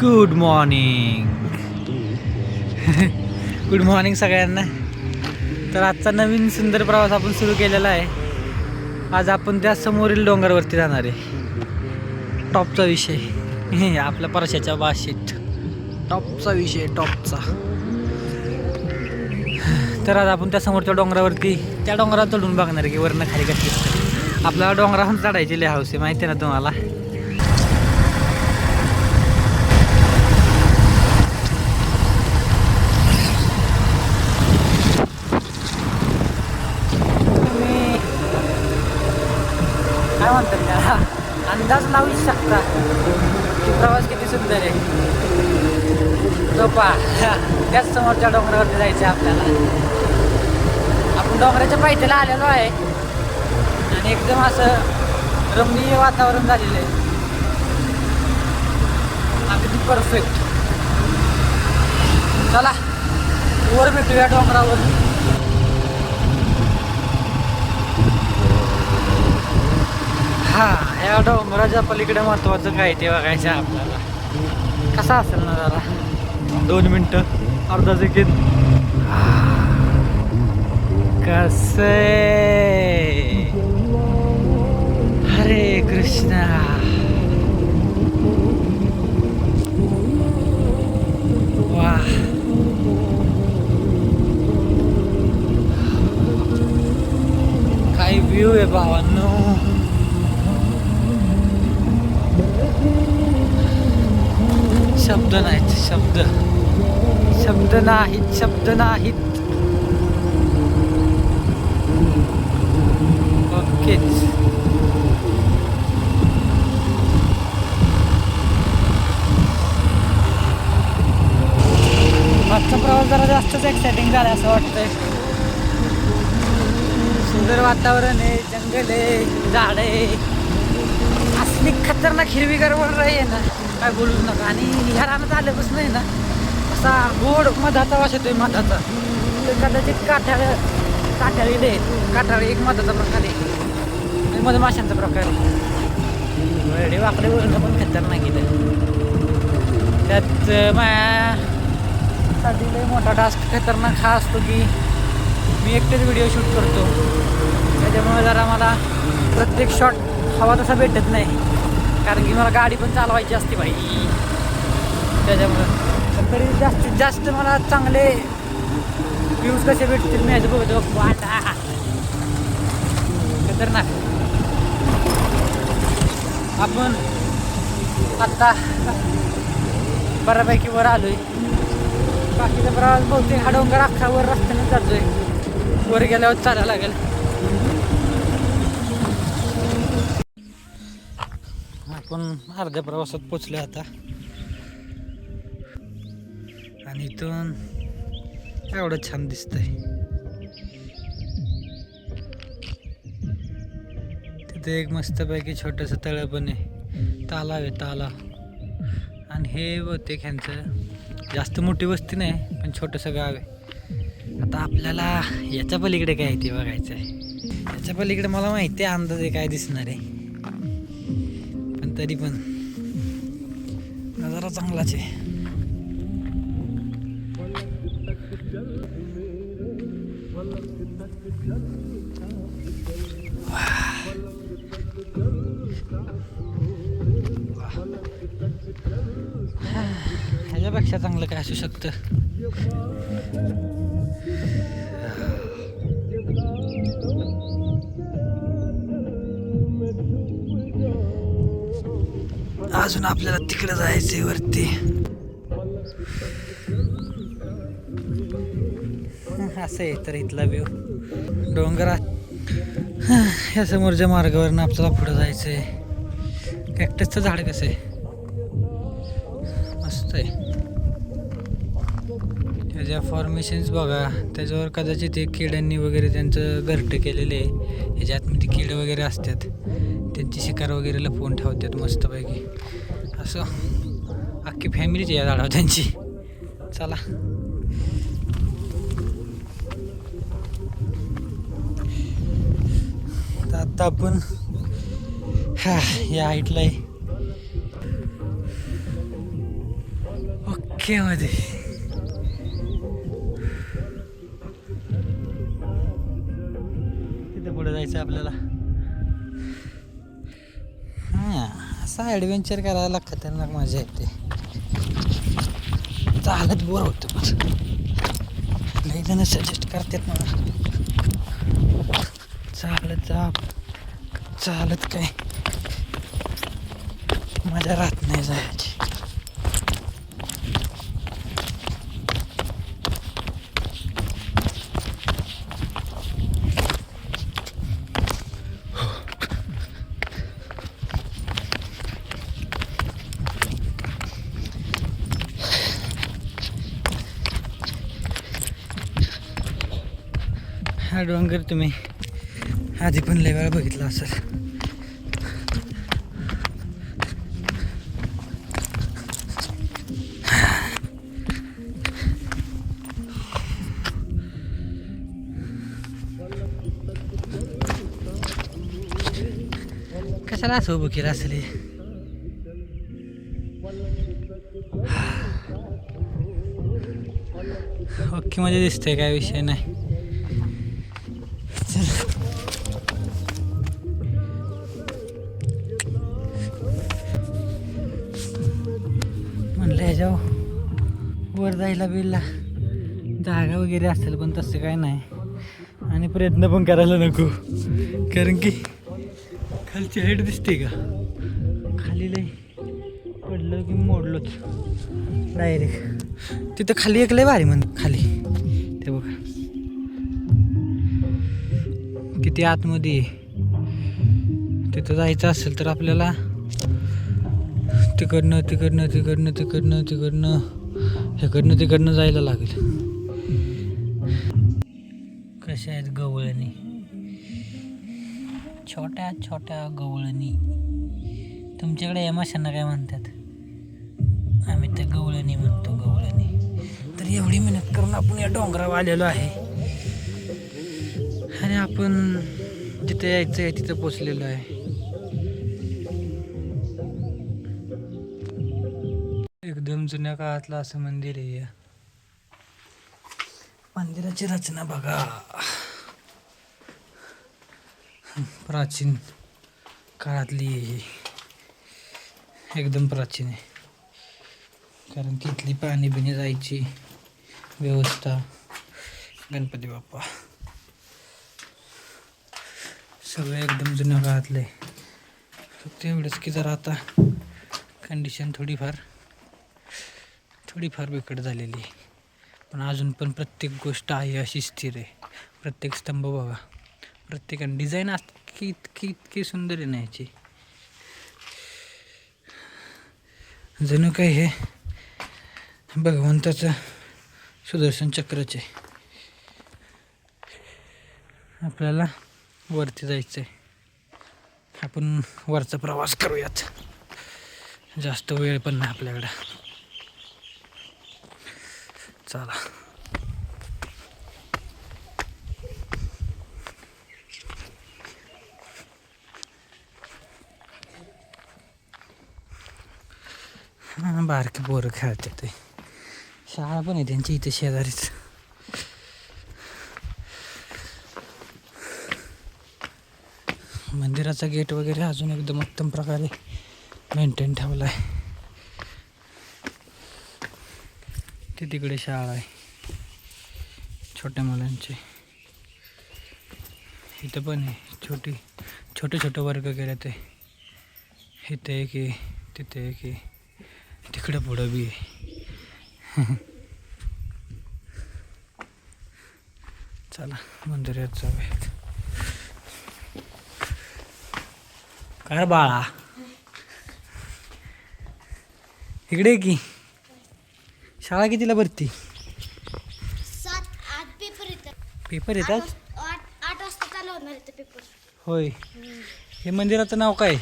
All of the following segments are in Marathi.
Good morning. गुड मॉर्निंग सगळ्यांना. तर आजचा नवीन सुंदर प्रवास आपण सुरू केलेला आहे. आज आपण त्या समोरील डोंगरावरती जाणार आहे. टॉपचा विषय आपल्या परशाच्या भाषेत टॉपचा विषय टॉपचा. तर आज आपण त्या समोरच्या डोंगरावरती त्या डोंगरावर चढून बघणार आहे की वरनं खाली कशी दिसते. आपल्याला डोंगरावरून चढायची लय हौस आहे, माहिती आहे ना तुम्हाला. काय म्हणतात त्याला अंदाज लावू शकता की प्रवास किती सुंदर आहे. तो पहा त्याच समोरच्या डोंगरावरती जायचं आहे आपल्याला. आपण डोंगराच्या पायथ्याला आलेलो आहे आणि एकदम असं रमणीय वातावरण झालेलं आहे, अगदी परफेक्ट. चला वर भेटूया डोंगरावर. हा या डोंगराच्या पलीकडे महत्वाचं काय ते बघायचं आपल्याला. कसा असेल ना जरा 2 मिनटं अर्धा सेकंड. कसे हरे कृष्णा. वा काय व्ह्यू आहे भावांनो. शब्द नाहीत, शब्द नाहीत. ओकेच. आजचा प्रवास जरा जास्तच एक्साइटिंग झाला असं वाटतंय. सुंदर वातावरण आहे, जंगल आहे, झाड आहे, असली खतरनाक हिरवीगार वर आहे ना, काय बोलूच नका. आणि ह्या रानात आल्यापासून आहे ना असा गोड मधाचा वास येतोय. मधाचा तर कदाचित काठाळी एक मधाचा प्रकार आहे आणि मधमाशांचा प्रकार आहे. वेडे वाकडे वरून पण खतरनाक आहे. त्यात माझ्यासाठी लय मोठा टास्क खतरनाक हा असतो की मी एकटेच व्हिडिओ शूट करतो. त्याच्यामुळे जरा मला प्रत्येक शॉट हवा तसा भेटत नाही, कारण की मला गाडी पण चालवायची असते भाई. त्याच्यामुळं तरी जास्तीत जास्त मला चांगले व्ह्यूज कसे भेटतील मी ह्याचं बघतो. वाटा खतरनाक. आपण आत्ता बऱ्यापैकी वर आलोय. बाकीचा प्रवास बहुतेक हा डोंगर अख्खा वर रस्त्याने जातोय. वर गेल्यावर चालायला लागेल. आपण अर्ध्या प्रवासात पोचले आता आणि इथून एवढं छान दिसतंय. तिथे एक मस्तपैकी छोटंसं तळं पण आहे, तालाव आहे तालाव. आणि हे बहुतेक ह्यांचं जास्त मोठी वस्ती नाही पण छोटंसं गाव आहे. आता आपल्याला याच्या पलीकडे काय आहे ते बघायचं आहे. याच्या पलीकडे मला माहिती आहे अंदाज आहे काय दिसणार आहे, पण तरी पण नजारा चांगलाच आहे. ह्याच्यापेक्षा चांगलं काय असू शकतं. अजून आपल्याला तिकडे जायचंय वरती. असं आहे तर इथला व्ह्यू डोंगरात ह्या समोरच्या मार्गावरनं आपल्याला पुढं जायचंय. कॅक्टसचं झाड कसं आहे, मस्त आहे. त्याच्या फॉर्मेशन्स बघा, त्याच्यावर कदाचित ते किड्यांनी वगैरे त्यांचं घरटं केलेलं आहे. ह्याच्यात मध्ये किडे वगैरे असतात, त्यांची शिकार वगैरे लपवून ठेवतात मस्तपैकी. असं अख्खी फॅमिलीच या झाडावर त्यांची. चला तर आता आपण या हाईटला आहे. ओके मध्ये. तिथे पुढे जायचं आपल्याला. हां, असा ॲडव्हेंचर करायला खतरनाक मजा येते. चालत बोर होतं पण लई जण सजेस्ट करतात मला चालत जा. चालत काय मजा राहत नाही जायची. हा डोंगर तुम्ही आधी पण लय वेळा बघितला असेल. कशाला असं उभं केलं असेल हे? ओके मध्ये दिसतंय, काय विषय नाही. म्हणलं ह्याच्यावर वर जायला बिलला जागा वगैरे असेल, पण तसं काय नाही. आणि प्रयत्न पण करायला नको, कारण की खालची हाईट दिसते का, खाली लय पडलं की मोडलोच डायरेक्ट. तिथं खाली एक लय भारी खाली ते बघा किती आतमध्ये. तिथं जायचं असेल तर आपल्याला तिकडनं तिकडनं तिकडनं तिकडनं तिकडनं ह्याकडनं तिकडनं जायला लागेल. कशा आहेत गवळणी, छोट्या छोट्या गवळणी. तुमच्याकडे या माशांना काय म्हणतात? आम्ही तर गवळणी म्हणतो, गवळणी. तर एवढी मेहनत करून आपण या डोंगरावर आलेलो आहे आणि आपण जिथे यायचं आहे तिथं पोचलेलो आहे. एकदम जुन्या काळातलं असं मंदिर आहे. मंदिराची रचना बघा, प्राचीन काळातली आहे, एकदम प्राचीन आहे. कारण की इथली पाणी बिणी जायची व्यवस्था, गणपती बाप्पा सगळं एकदम जुन्या काळातलं आहे. फक्त एवढंच की जरा आता कंडिशन थोडीफार बिकट झालेली आहे, पण अजून पण प्रत्येक गोष्ट आहे अशी स्थिर आहे. प्रत्येक स्तंभ बघा, प्रत्येकाने डिझाईन इतकी सुंदर आहे ना याची, जणू काय हे भगवंताचं सुदर्शन चक्रच आहे. आपल्याला वरती जायचं आहे, आपण वरचा प्रवास करूयात. जास्त वेळ पण नाही आपल्याकडं, चला. बारकी पोरं खेळतात ते, शाळा पण आहे त्यांची इथे शेजारीच. मंदिराचा गेट वगैरे अजून एकदम उत्तम प्रकारे मेंटेन ठेवला आहे. ते तिकडे शाळा आहे छोट्या मुलांची, इथं पण आहे छोटे वर्ग केले ते. इथे एक आहे, तिथे एक आहे, तिकडं पुढं बी आहे. चला मंदिरात जाऊयात. काय बाळा इकडे की शाळा कितीला भरती? 7-8 पेपर येतात. पेपर येतात? 8 वाजता चालू होणार आहे पेपर. होय. हे मंदिराचं नाव काय?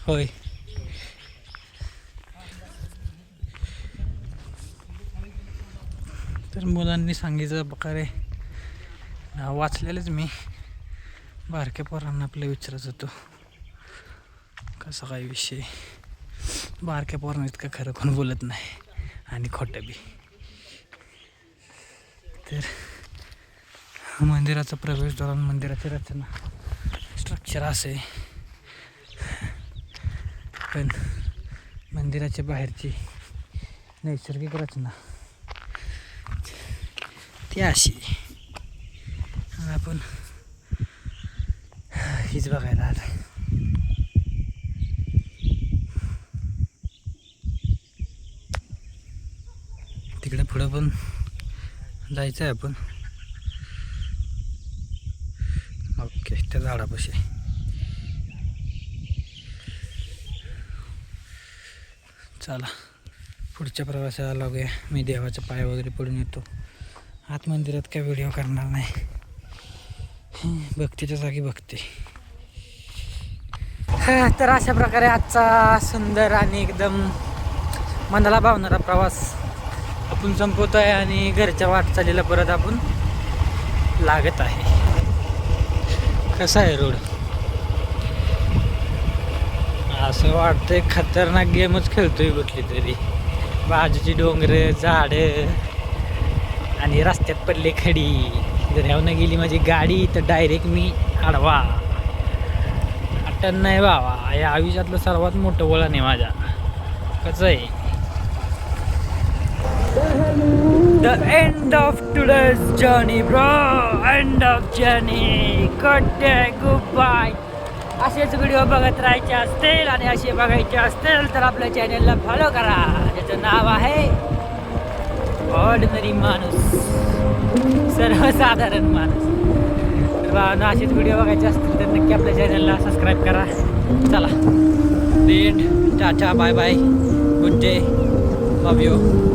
होय. तर मुलांनी सांगितलं प्रकारे नाव वाचलेलंच मी, बारक्या पोरांना आपलं विचारत होतो कसा काय विषय. बारक्या पोरांना इतकं खरं कोण बोलत नाही आणि खोटं बी. तर मंदिराचा प्रवेशद्वार आणि मंदिराची रचना स्ट्रक्चर असे, पण मंदिराच्या बाहेरची नैसर्गिक रचना ती अशी. आपण हीच बघायला आलं. तिकडे पुढं पण जायचं आहे आपण. ओके, त्या झाडापाशी. चला पुढच्या प्रवासाला लागूया. मी देवाचा पाय वगैरे पडून येतो. आत मंदिरात काय व्हिडिओ करणार नाही, भक्तीच्या जागी भक्ती. तर अशा प्रकारे आजचा सुंदर आणि एकदम मनाला भावणारा प्रवास आपण संपवतो आहे आणि घरच्या वाटचालीला परत आपण लागत आहे. कसा आहे रोड? असं वाटतंय खतरनाक गेमच खेळतोय कुठली तरी. बाजूची डोंगर, झाडं आणि रस्त्यात पडले खडी. जर ह्यावनं गेली माझी गाडी तर डायरेक्ट मी आडवा. अटन नाही बाबा, या आयुष्यातलं सर्वात मोठं वळण आहे माझ्या. कसं आहे, the end of today's journey bro, end of journey. Good bye. असेच व्हिडिओ बघत राहायचे असतील आणि असे बघायचे असतील तर आपल्या चॅनलला फॉलो करा, ज्याचं नाव आहे ऑर्डिनरी माणूस, सर्वसाधारण माणूस. तर बाबा असेच व्हिडिओ बघायचे असतील तर नक्की आपल्या चॅनलला सबस्क्राईब करा. चला, tata, bye bye, good day, love you.